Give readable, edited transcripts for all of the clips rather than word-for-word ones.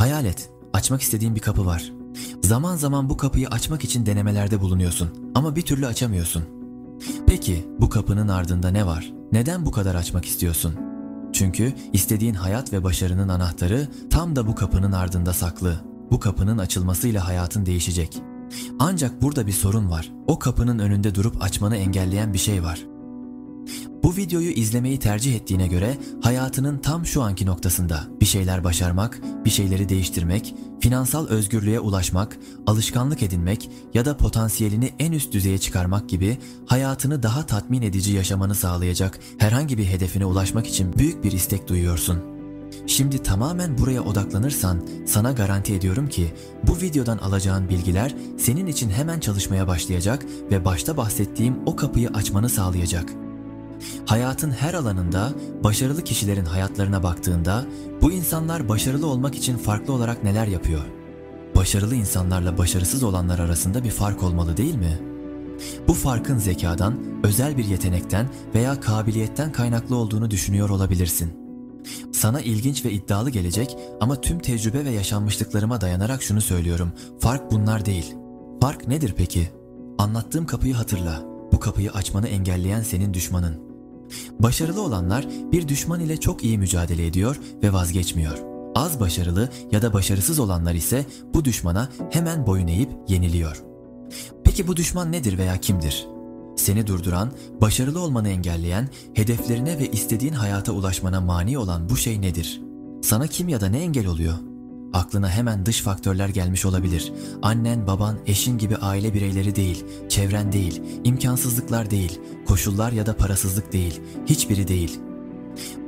Hayal et, açmak istediğin bir kapı var. Zaman zaman bu kapıyı açmak için denemelerde bulunuyorsun ama bir türlü açamıyorsun. Peki bu kapının ardında ne var? Neden bu kadar açmak istiyorsun? Çünkü istediğin hayat ve başarının anahtarı tam da bu kapının ardında saklı. Bu kapının açılmasıyla hayatın değişecek. Ancak burada bir sorun var. O kapının önünde durup açmanı engelleyen bir şey var. Bu videoyu izlemeyi tercih ettiğine göre hayatının tam şu anki noktasında bir şeyler başarmak, bir şeyleri değiştirmek, finansal özgürlüğe ulaşmak, alışkanlık edinmek ya da potansiyelini en üst düzeye çıkarmak gibi hayatını daha tatmin edici yaşamanı sağlayacak herhangi bir hedefine ulaşmak için büyük bir istek duyuyorsun. Şimdi tamamen buraya odaklanırsan sana garanti ediyorum ki bu videodan alacağın bilgiler senin için hemen çalışmaya başlayacak ve başta bahsettiğim o kapıyı açmanı sağlayacak. Hayatın her alanında başarılı kişilerin hayatlarına baktığında bu insanlar başarılı olmak için farklı olarak neler yapıyor? Başarılı insanlarla başarısız olanlar arasında bir fark olmalı değil mi? Bu farkın zekadan, özel bir yetenekten veya kabiliyetten kaynaklı olduğunu düşünüyor olabilirsin. Sana ilginç ve iddialı gelecek ama tüm tecrübe ve yaşanmışlıklarıma dayanarak şunu söylüyorum. Fark bunlar değil. Fark nedir peki? Anlattığım kapıyı hatırla. Bu kapıyı açmanı engelleyen senin düşmanın. Başarılı olanlar bir düşman ile çok iyi mücadele ediyor ve vazgeçmiyor. Az başarılı ya da başarısız olanlar ise bu düşmana hemen boyun eğip yeniliyor. Peki bu düşman nedir veya kimdir? Seni durduran, başarılı olmanı engelleyen, hedeflerine ve istediğin hayata ulaşmana mani olan bu şey nedir? Sana kim ya da ne engel oluyor? Aklına hemen dış faktörler gelmiş olabilir. Annen, baban, eşin gibi aile bireyleri değil, çevren değil, imkansızlıklar değil, koşullar ya da parasızlık değil, hiçbiri değil.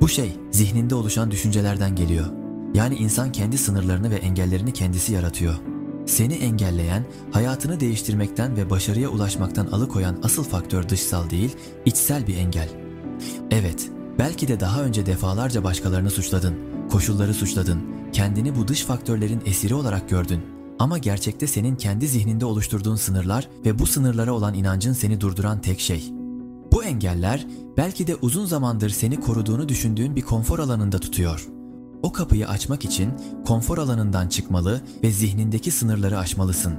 Bu şey zihninde oluşan düşüncelerden geliyor. Yani insan kendi sınırlarını ve engellerini kendisi yaratıyor. Seni engelleyen, hayatını değiştirmekten ve başarıya ulaşmaktan alıkoyan asıl faktör dışsal değil, içsel bir engel. Evet, belki de daha önce defalarca başkalarını suçladın, koşulları suçladın, kendini bu dış faktörlerin esiri olarak gördün. Ama gerçekte senin kendi zihninde oluşturduğun sınırlar ve bu sınırlara olan inancın seni durduran tek şey. Bu engeller belki de uzun zamandır seni koruduğunu düşündüğün bir konfor alanında tutuyor. O kapıyı açmak için konfor alanından çıkmalı ve zihnindeki sınırları aşmalısın.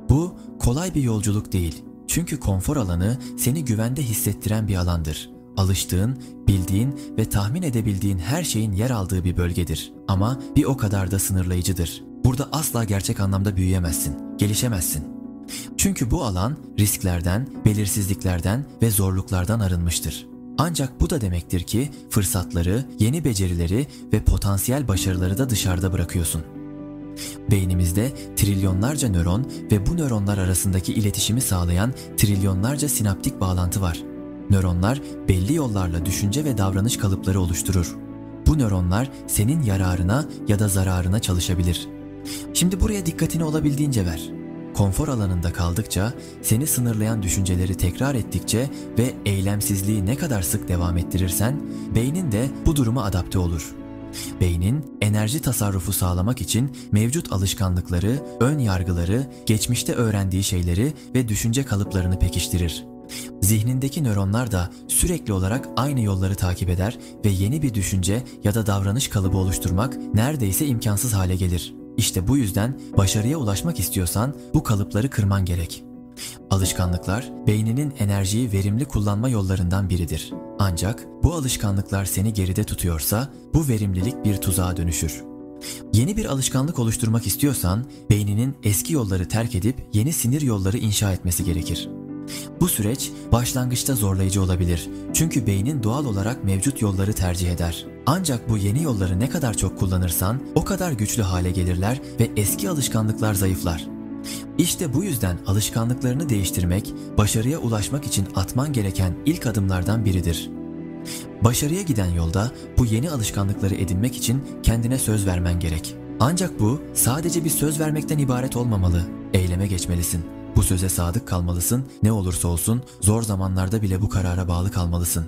Bu kolay bir yolculuk değil. Çünkü konfor alanı seni güvende hissettiren bir alandır. Alıştığın, bildiğin ve tahmin edebildiğin her şeyin yer aldığı bir bölgedir. Ama bir o kadar da sınırlayıcıdır. Burada asla gerçek anlamda büyüyemezsin, gelişemezsin. Çünkü bu alan risklerden, belirsizliklerden ve zorluklardan arınmıştır. Ancak bu da demektir ki fırsatları, yeni becerileri ve potansiyel başarıları da dışarıda bırakıyorsun. Beynimizde trilyonlarca nöron ve bu nöronlar arasındaki iletişimi sağlayan trilyonlarca sinaptik bağlantı var. Nöronlar belli yollarla düşünce ve davranış kalıpları oluşturur. Bu nöronlar senin yararına ya da zararına çalışabilir. Şimdi buraya dikkatini olabildiğince ver. Konfor alanında kaldıkça, seni sınırlayan düşünceleri tekrar ettikçe ve eylemsizliği ne kadar sık devam ettirirsen, beynin de bu duruma adapte olur. Beynin enerji tasarrufu sağlamak için mevcut alışkanlıkları, ön yargıları, geçmişte öğrendiği şeyleri ve düşünce kalıplarını pekiştirir. Zihnindeki nöronlar da sürekli olarak aynı yolları takip eder ve yeni bir düşünce ya da davranış kalıbı oluşturmak neredeyse imkansız hale gelir. İşte bu yüzden başarıya ulaşmak istiyorsan bu kalıpları kırman gerek. Alışkanlıklar, beyninin enerjiyi verimli kullanma yollarından biridir. Ancak bu alışkanlıklar seni geride tutuyorsa bu verimlilik bir tuzağa dönüşür. Yeni bir alışkanlık oluşturmak istiyorsan beyninin eski yolları terk edip yeni sinir yolları inşa etmesi gerekir. Bu süreç başlangıçta zorlayıcı olabilir. Çünkü beynin doğal olarak mevcut yolları tercih eder. Ancak bu yeni yolları ne kadar çok kullanırsan o kadar güçlü hale gelirler ve eski alışkanlıklar zayıflar. İşte bu yüzden alışkanlıklarını değiştirmek, başarıya ulaşmak için atman gereken ilk adımlardan biridir. Başarıya giden yolda bu yeni alışkanlıkları edinmek için kendine söz vermen gerek. Ancak bu sadece bir söz vermekten ibaret olmamalı. Eyleme geçmelisin. Bu söze sadık kalmalısın, ne olursa olsun zor zamanlarda bile bu karara bağlı kalmalısın.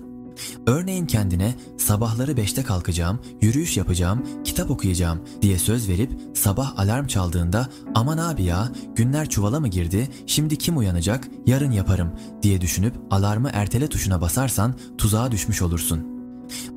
Örneğin kendine sabahları 5'te kalkacağım, yürüyüş yapacağım, kitap okuyacağım diye söz verip sabah alarm çaldığında aman abi ya günler çuvala mı girdi, şimdi kim uyanacak, yarın yaparım diye düşünüp alarmı ertele tuşuna basarsan tuzağa düşmüş olursun.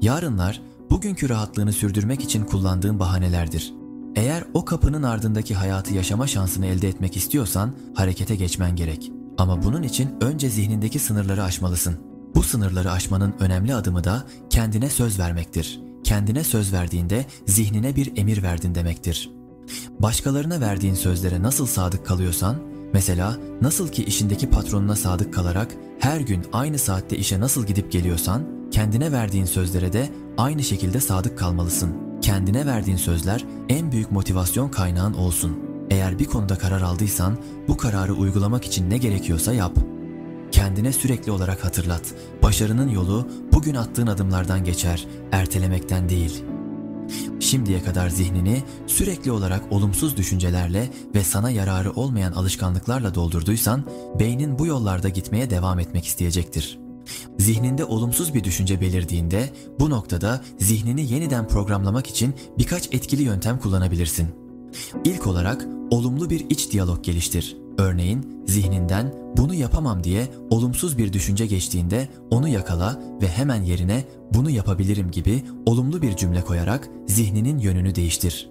Yarınlar bugünkü rahatlığını sürdürmek için kullandığın bahanelerdir. Eğer o kapının ardındaki hayatı yaşama şansını elde etmek istiyorsan harekete geçmen gerek. Ama bunun için önce zihnindeki sınırları aşmalısın. Bu sınırları aşmanın önemli adımı da kendine söz vermektir. Kendine söz verdiğinde zihnine bir emir verdin demektir. Başkalarına verdiğin sözlere nasıl sadık kalıyorsan, mesela nasıl ki işindeki patronuna sadık kalarak her gün aynı saatte işe nasıl gidip geliyorsan, kendine verdiğin sözlere de aynı şekilde sadık kalmalısın. Kendine verdiğin sözler en büyük motivasyon kaynağın olsun. Eğer bir konuda karar aldıysan bu kararı uygulamak için ne gerekiyorsa yap. Kendine sürekli olarak hatırlat. Başarının yolu bugün attığın adımlardan geçer, ertelemekten değil. Şimdiye kadar zihnini sürekli olarak olumsuz düşüncelerle ve sana yararı olmayan alışkanlıklarla doldurduysan, beynin bu yollarda gitmeye devam etmek isteyecektir. Zihninde olumsuz bir düşünce belirdiğinde, bu noktada zihnini yeniden programlamak için birkaç etkili yöntem kullanabilirsin. İlk olarak olumlu bir iç diyalog geliştir. Örneğin zihninden bunu yapamam diye olumsuz bir düşünce geçtiğinde onu yakala ve hemen yerine bunu yapabilirim gibi olumlu bir cümle koyarak zihninin yönünü değiştir.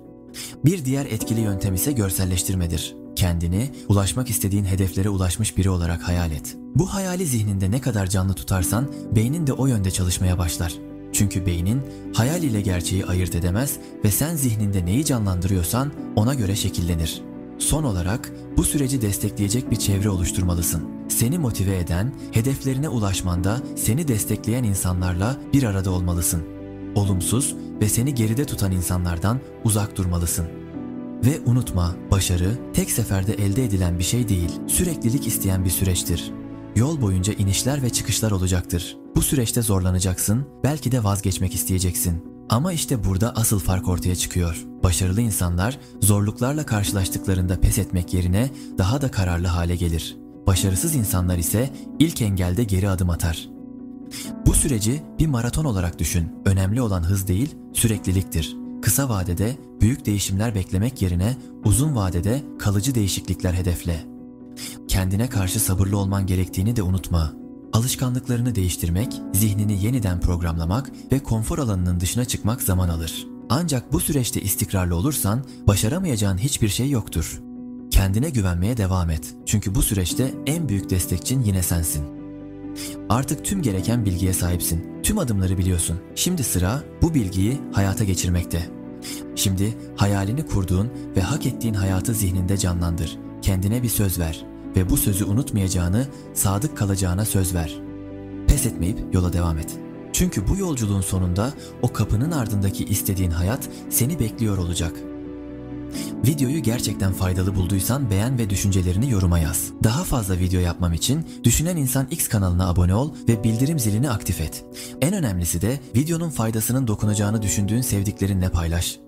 Bir diğer etkili yöntem ise görselleştirmedir. Kendini ulaşmak istediğin hedeflere ulaşmış biri olarak hayal et. Bu hayali zihninde ne kadar canlı tutarsan beynin de o yönde çalışmaya başlar. Çünkü beynin hayal ile gerçeği ayırt edemez ve sen zihninde neyi canlandırıyorsan ona göre şekillenir. Son olarak bu süreci destekleyecek bir çevre oluşturmalısın. Seni motive eden, hedeflerine ulaşmanda seni destekleyen insanlarla bir arada olmalısın. Olumsuz ve seni geride tutan insanlardan uzak durmalısın. Ve unutma, başarı tek seferde elde edilen bir şey değil, süreklilik isteyen bir süreçtir. Yol boyunca inişler ve çıkışlar olacaktır. Bu süreçte zorlanacaksın, belki de vazgeçmek isteyeceksin. Ama işte burada asıl fark ortaya çıkıyor. Başarılı insanlar zorluklarla karşılaştıklarında pes etmek yerine daha da kararlı hale gelir. Başarısız insanlar ise ilk engelde geri adım atar. Bu süreci bir maraton olarak düşün. Önemli olan hız değil, sürekliliktir. Kısa vadede büyük değişimler beklemek yerine uzun vadede kalıcı değişiklikler hedefle. Kendine karşı sabırlı olman gerektiğini de unutma. Alışkanlıklarını değiştirmek, zihnini yeniden programlamak ve konfor alanının dışına çıkmak zaman alır. Ancak bu süreçte istikrarlı olursan başaramayacağın hiçbir şey yoktur. Kendine güvenmeye devam et. Çünkü bu süreçte en büyük destekçin yine sensin. Artık tüm gereken bilgiye sahipsin. Tüm adımları biliyorsun. Şimdi sıra bu bilgiyi hayata geçirmekte. Şimdi hayalini kurduğun ve hak ettiğin hayatı zihninde canlandır. Kendine bir söz ver ve bu sözü unutmayacağını, sadık kalacağına söz ver. Pes etmeyip yola devam et. Çünkü bu yolculuğun sonunda o kapının ardındaki istediğin hayat seni bekliyor olacak. Videoyu gerçekten faydalı bulduysan beğen ve düşüncelerini yoruma yaz. Daha fazla video yapmam için Düşünen İnsan X kanalına abone ol ve bildirim zilini aktif et. En önemlisi de videonun faydasının dokunacağını düşündüğün sevdiklerinle paylaş.